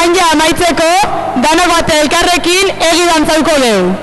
orain ja amaitzeko, danok bate elkarrekin egi dantzauko dugu.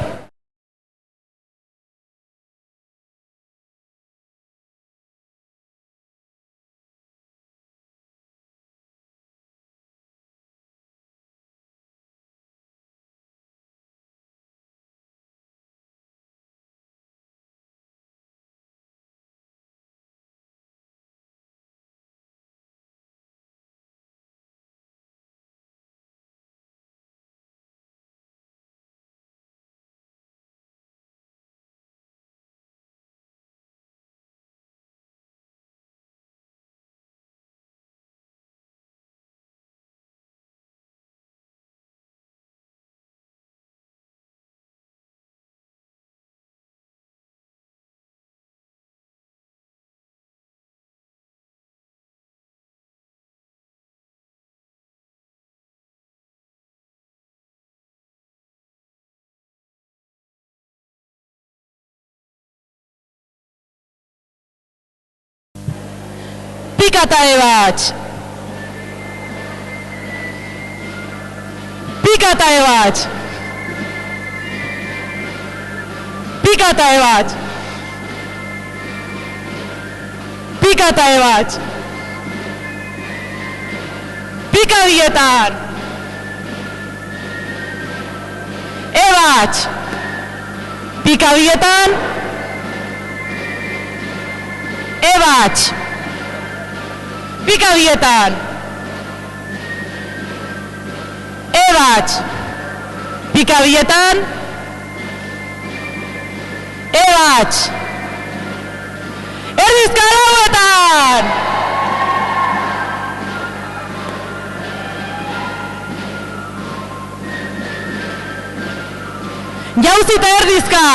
Pikata ebats! Pikata ebats! Pikata ebats! Pikata ebats! Pikadietan! Ebats! Pikadietan! Ebats! Pikadietan! Ebats! Pikadietan! Ebats! Erdizka lauetan! Jauzi eta erdizka!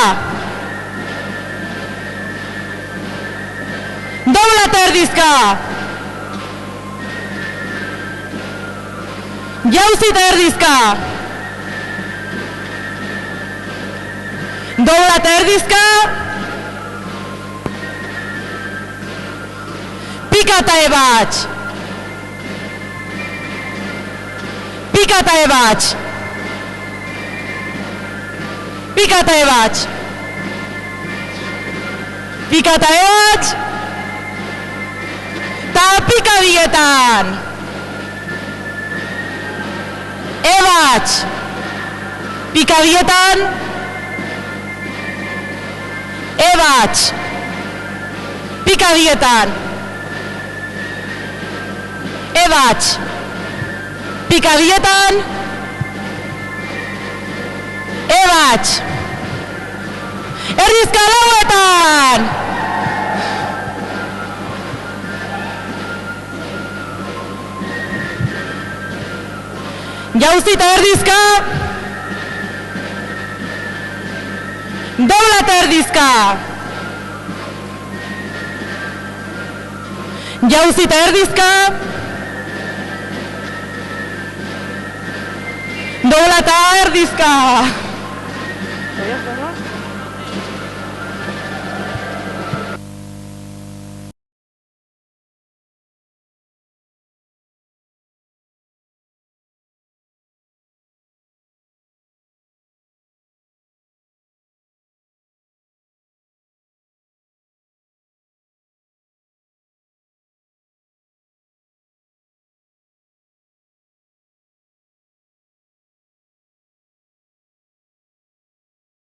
Dobla eta erdizka! Jauzi eta erdizka! Dobla eta erdizka! Pikata ebats! Pikata ebats! Pikata ebats! Pikata ebats! Ta pikadietan! Ebats! Pikadietan! Ebats! Pikadietan! Ebats! Pikadietan! Ebats! Erdizka lauetan! Jauzi eta erdizka! Dobla eta erdizka! Jauzi eta erdizka! Dobla eta erdizka!